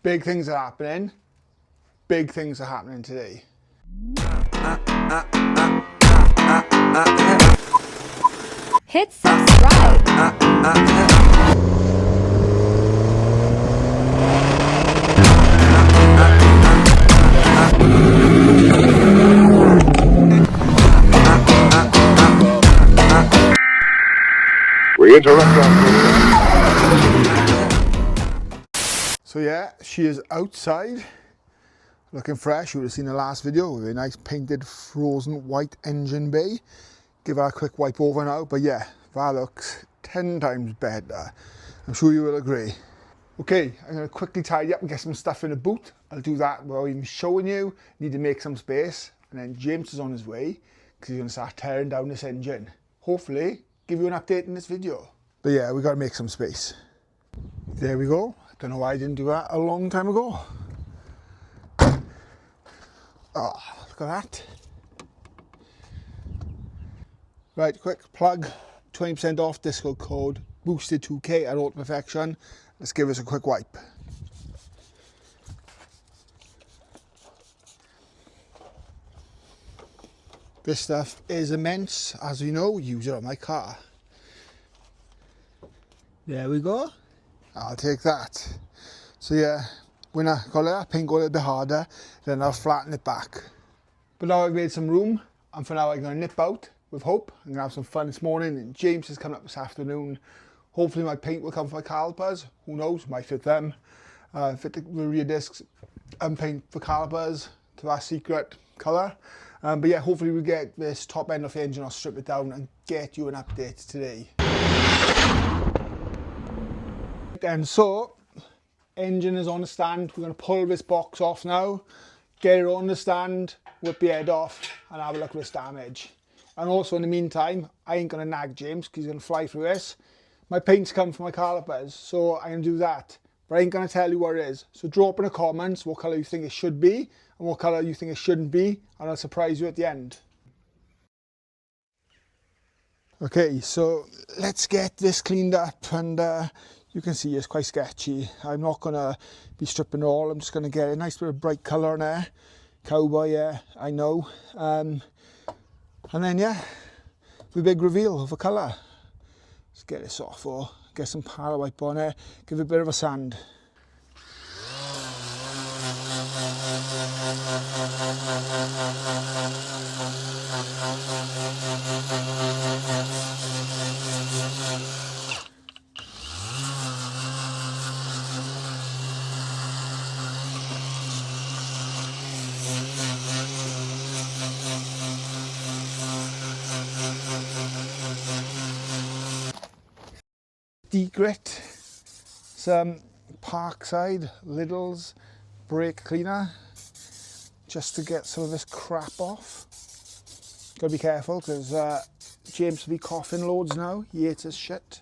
Big things are happening. Big things are happening today. Hit subscribe. We interrupt our program. So yeah, she is outside, looking fresh. You would have seen the last video with a nice painted frozen white engine bay. Give her a quick wipe over now, but yeah, that looks 10 times better. I'm sure you will agree. Okay, I'm going to quickly tidy up and get some stuff in the boot. I'll do that without even showing you. Need to make some space, and then James is on his way because he's going to start tearing down this engine. Hopefully, give you an update in this video. But yeah, we got to make some space. There we go. Don't know why I didn't do that a long time ago. Oh, look at that. Right, quick plug. 20% off, discount code boosted 2K at Auto Perfection. Let's give us a quick wipe. This stuff is immense, as you know, use it on my car. There we go. I'll take that. So yeah, when I got that paint go a little bit harder, then I'll flatten it back. But now I've made some room, and for now I'm going to nip out with hope. I'm going to have some fun this morning, and James is coming up this afternoon. Hopefully my paint will come for my calipers. Who knows, might fit them. Fit the rear discs and paint for calipers to that secret colour. But yeah, hopefully we get this top end of the engine, I'll strip it down and get you an update today. And so, engine is on the stand. We're going to pull this box off now, get it on the stand, whip the head off, and have a look at this damage. And also in the meantime, I ain't going to nag James because he's going to fly through this. My paint's come from my calipers, so I'm going to do that. But I ain't going to tell you what it is. So drop in the comments what colour you think it should be and what colour you think it shouldn't be, and I'll surprise you at the end. Okay, so let's get this cleaned up, and you can see it's quite sketchy. I'm not going to be stripping it all. I'm just going to get a nice bit of bright colour in there. Cowboy, yeah, I know. And then, yeah, the big reveal of a colour. Let's get this off, or get some power wipe on it, give it a bit of a sand. Degrit, some Parkside Lidl's brake cleaner, just to get some of this crap off. Gotta be careful because James will be coughing loads now. He hates his shit.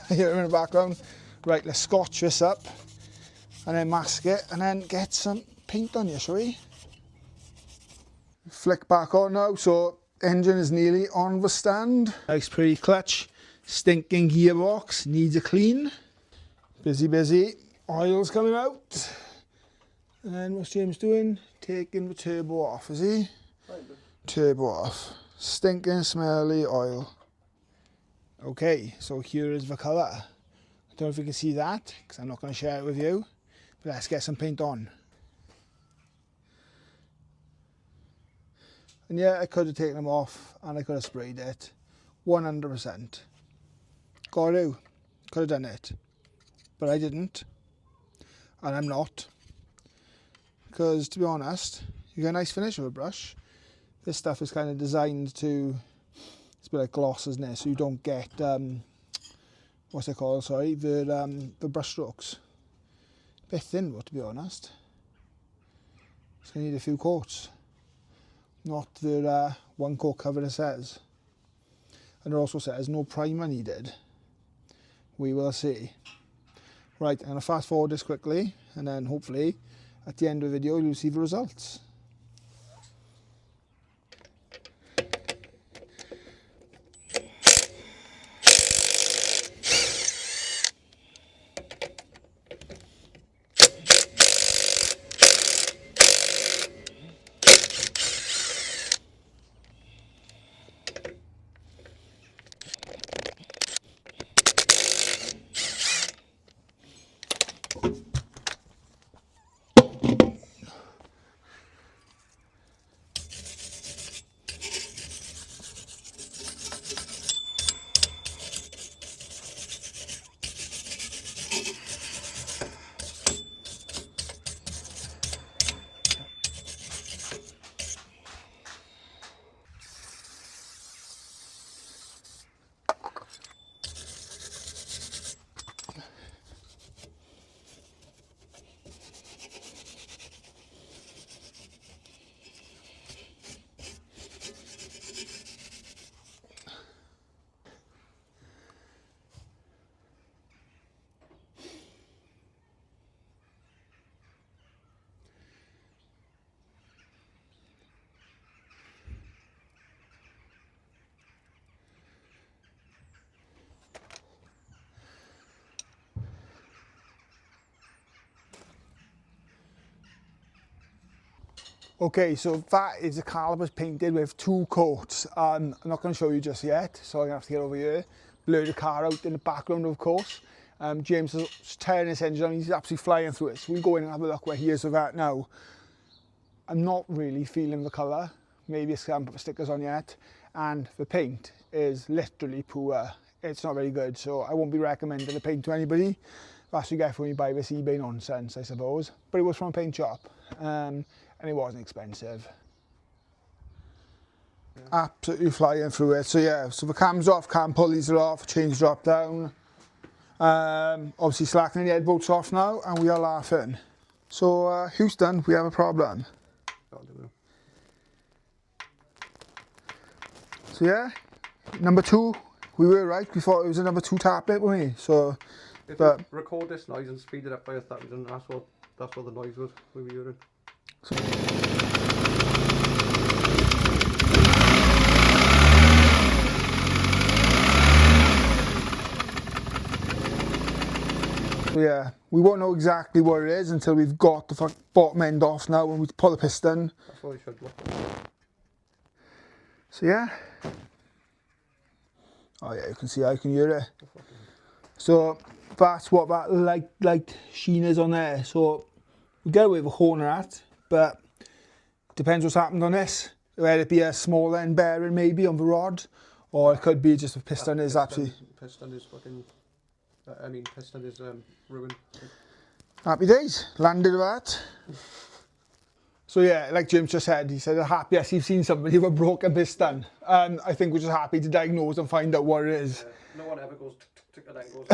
Hear him in the background. Right, let's scotch this up and then mask it and then get some paint on you, shall we? Flick back on now, so engine is nearly on the stand. Nice pretty clutch. Stinking gearbox, needs a clean. Busy, busy. Oil's coming out. And what's James doing? Taking the turbo off, is he? Turbo off. Stinking smelly oil. Okay, so here is the colour. I don't know if you can see that, because I'm not going to share it with you. But let's get some paint on. And yeah, I could have taken them off and I could have sprayed it. 100%. Got to. Could have done it. But I didn't. And I'm not. Because to be honest, you get a nice finish with a brush. This stuff is kind of designed to, it's a bit like gloss, isn't it? So you don't get, what's it called, sorry, the brush strokes. A bit thin, but to be honest. It's going to need a few coats. Not the one coat cover it says. And it also says no primer needed. We will see. Right, I'm going to fast forward this quickly, and then hopefully at the end of the video you'll see the results. Okay, so that is the calipers painted with 2 coats. I'm not going to show you just yet, so I'm going to have to get over here, blur the car out in the background, of course. James is tearing his engine on, he's absolutely flying through it, so we'll go in and have a look where he is with that now. I'm not really feeling the colour, maybe I can't put the stickers on yet, and the paint is literally poor. It's not very good, so I won't be recommending the paint to anybody. That's what you get when you buy this eBay nonsense, I suppose. But it was from a paint shop. And it wasn't expensive. Yeah. Absolutely flying through it. So yeah, so the cam's off, cam pulleys are off, chains drop down. Obviously slackening the headbolts off now, and we are laughing. So Houston, we have a problem. So yeah, number 2, we were right. We thought it was a number 2 tablet, weren't we? So, if but we record this noise and speed it up by 1,000, that's what the noise was we were hearing. So yeah, we won't know exactly what it is until we've got the bottom end off now and we pull the piston. That's what it should look. So yeah. Oh yeah, you can see, I can hear it. So that's what that light sheen is on there. So we get away with a horn at, but depends what's happened on this. Whether it be a small end bearing maybe on the rod, or it could be just a piston is absolutely... Piston is fucking... piston is ruined. Happy days, landed with that. So yeah, like James just said, he said, happiest you've seen somebody with a broken piston. I think we're just happy to diagnose and find out what it is. No one ever goes and then goes,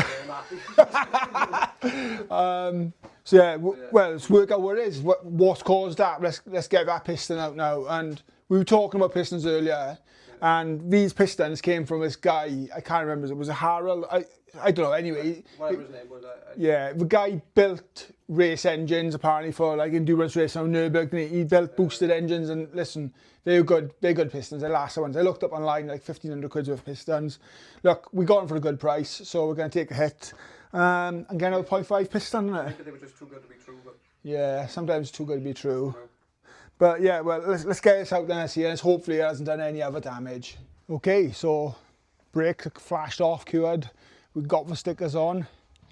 so yeah, well, let's work out what it is. What's caused that? Let's get that piston out now. And we were talking about pistons earlier, and these pistons came from this guy. I can't remember. It was a Harold. I don't know. Anyway, whatever his name was. Yeah, the guy built race engines apparently for like endurance racing on Nürburgring. He built boosted engines, and listen, they're good pistons. They're last ones. I looked up online, like 1,500 quid worth of pistons. Look, we got them for a good price, so we're going to take a hit and get another 0.5 piston in it. I think they were just too good to be true. But... yeah, sometimes it's too good to be true. No. But yeah, well, let's get this out there and see, and hopefully it hasn't done any other damage. Okay, so brake flashed off, cured. We've got the stickers on.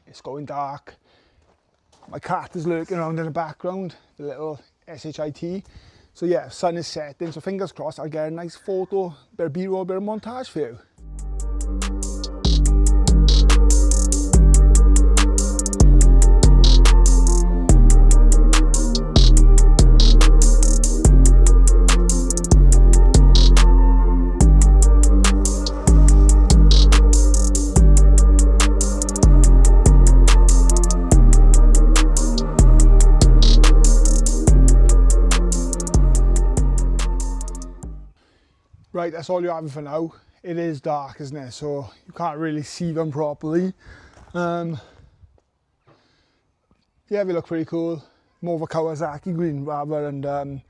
It's going dark. My cat is lurking around in the background, the little SHIT. So yeah, sun is setting, so fingers crossed I'll get a nice photo, bit of B-roll, bit of montage for you. Right, that's all you're having for now. It is dark, isn't it? So you can't really see them properly. Yeah, they look pretty cool. More of a Kawasaki green rather than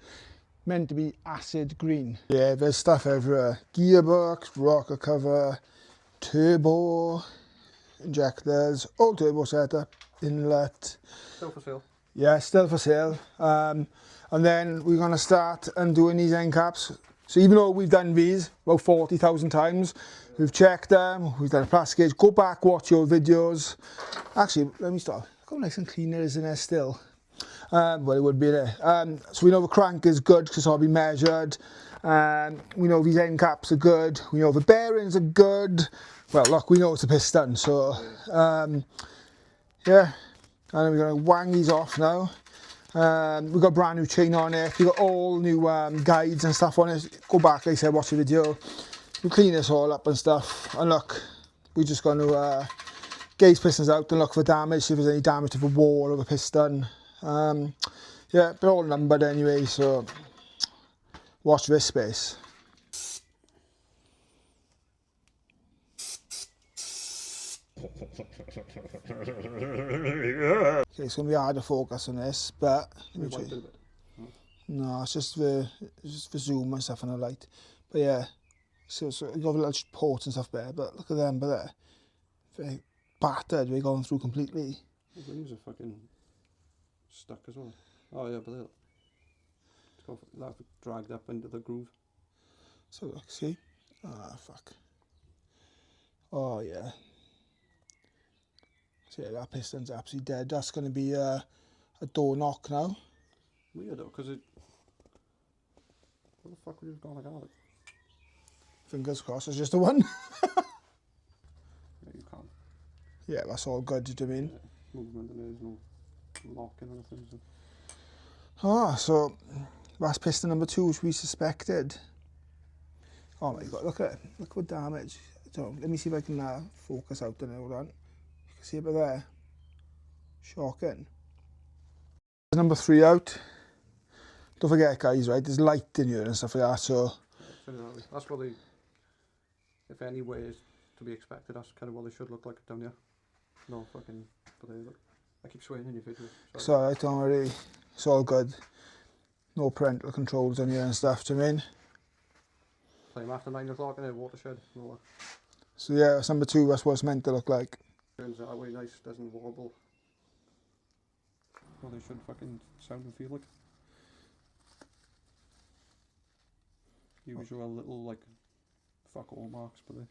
meant to be acid green. Yeah, there's stuff everywhere. Gearbox, rocker cover, turbo, injectors, old turbo setup, inlet. Still for sale. Yeah, still for sale. And then we're going to start undoing these end caps. So even though we've done these about 40,000 times, we've checked them, we've done a plastic gauge, go back, watch your videos. Actually, let me start. Look how nice and clean it is in there still. Well, it would be there. So we know the crank is good because it's all been measured. We know these end caps are good. We know the bearings are good. Well, look, we know it's a piston. So, yeah. And we're going to wang these off now. We've got a brand new chain on it. We've got all new guides and stuff on it. Go back, like I said, watch the video. We'll clean this all up and stuff. And look, we're just going to gauge pistons out and look for damage, see if there's any damage to the wall of the piston. Yeah, they're all numbered anyway, so watch this space. Okay, it's going to be hard to focus on this, but no, it's just the zoom and stuff and the light. But yeah, so you got a little ports and stuff there, but look at them, but they're very battered. We're going through completely. The wings are fucking stuck as well. Oh yeah, but they'll have to drag up into the groove. So look, see? Ah, fuck. Oh yeah. So yeah, that piston's absolutely dead. That's going to be a door knock now. Weird though, because it... What the fuck would you have gone like that? Fingers crossed, it's just a one. Yeah, you can't. Yeah, that's all good, do you know what I mean? Yeah, movement and there's no locking or anything. So. Ah, so that's piston number 2, which we suspected. Oh my god, look at it. Look what damage. So, let me see if I can focus out on it. Hold on. You can see it there. Shocking. Number 3 out. Don't forget, guys, right? There's light in here and stuff like that, so... That's what they... If any way is to be expected, that's kind of what they should look like down here. No fucking... But they look... I keep swearing in your video. It's alright, don't worry. It's all good. No parental controls on here and stuff, do you mean? Time after 9 o'clock in a watershed. No, so yeah, that's number 2, that's what it's meant to look like. turns out that way nice, doesn't wobble. Well, they should fucking sound and feel like. Usual little, like, fuck all marks, but they...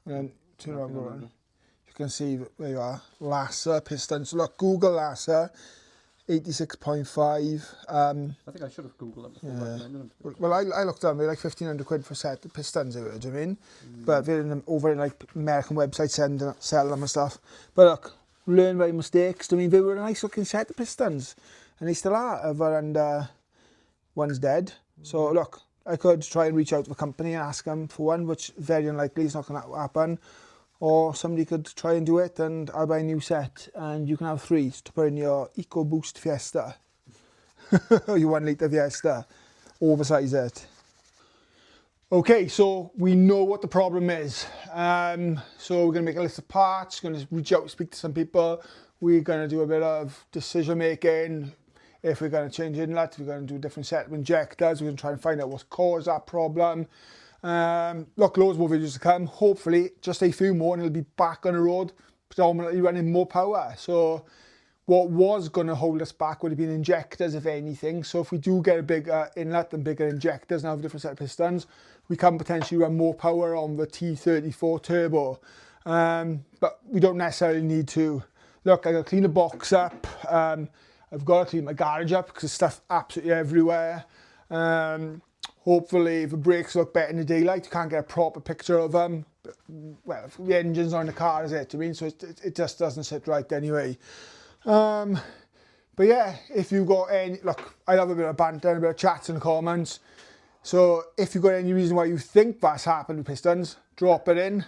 And then turn around. You can see where you are. Lasser pistons. So look, Google Lasser, 86.5. I think I should have Googled it before recommending them. Well, I looked at them, they're like 1,500 quid for a set of pistons, do you know what I mean? But they're over in like American websites selling them and stuff. But look, learn by mistakes. I mean, they were a nice looking set of pistons, and they still are. And one's dead. So look, I could try and reach out to the company and ask them for one, which very unlikely is not going to happen. Or somebody could try and do it, and I'll buy a new set, and you can have 3 to put in your EcoBoost Fiesta. Your 1 litre Fiesta. Oversize it. Okay, so we know what the problem is. So we're going to make a list of parts, going to reach out, speak to some people. We're going to do a bit of decision making. If we're going to change inlet, if we're going to do a different set of injectors, we're going to try and find out what's caused that problem. Look, loads more videos to come. Hopefully, just a few more and it'll be back on the road, predominantly running more power. So what was going to hold us back would have been injectors, if anything. So if we do get a bigger inlet and bigger injectors and have a different set of pistons, we can potentially run more power on the T34 turbo. But we don't necessarily need to. Look, I got to clean the box up. I've got to clean my garage up because there's stuff absolutely everywhere. Hopefully the brakes look better in the daylight. You can't get a proper picture of them. But, well, the engine's on the car, is it? I mean, so it just doesn't sit right anyway. But yeah, if you got any... Look, I love a bit of banter and a bit of chats in the comments. So if you've got any reason why you think that's happened with pistons, drop it in.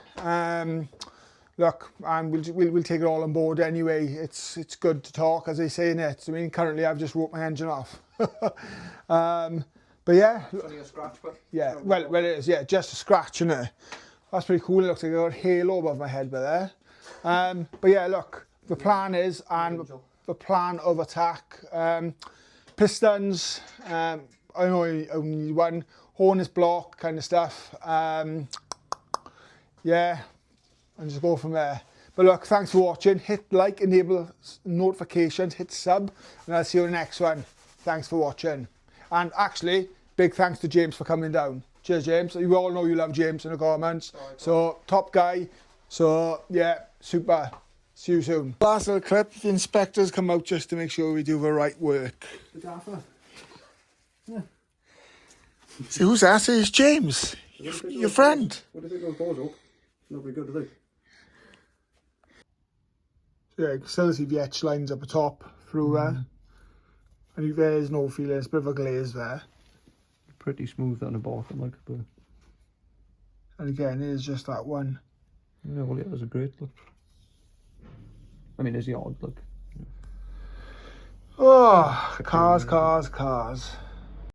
Look, and we'll take it all on board anyway. It's good to talk, as they say in it. I mean, currently I've just wrote my engine off. But yeah. It's only a scratch, but... Yeah, well it is, yeah, just a scratch, isn't it? That's pretty cool. It looks like I got a halo above my head by there. But yeah, look, the plan is, and the plan of attack, pistons, I know I only need one, harness block kind of stuff. Yeah, and just go from there. But look, thanks for watching. Hit like, enable notifications, hit sub, and I'll see you in the next one. Thanks for watching. And actually, big thanks to James for coming down. Cheers, James. You all know you love James in the comments. So, top guy. So, yeah, super. See you soon. Last little clip, the inspectors come out just to make sure we do the right work. The gaffer. Yeah. See, who's that? Say it's James. Your friend. What do you think those doors up? Nobody good, do they? Yeah, you can still see the etch lines up the top through there. And there's no feeling, it's a bit of a glaze there. Pretty smooth on the bottom, like, but... And again, it is just that one. Yeah, well, it was a great look. I mean, it's the odd look. Oh, cars, cars, cars.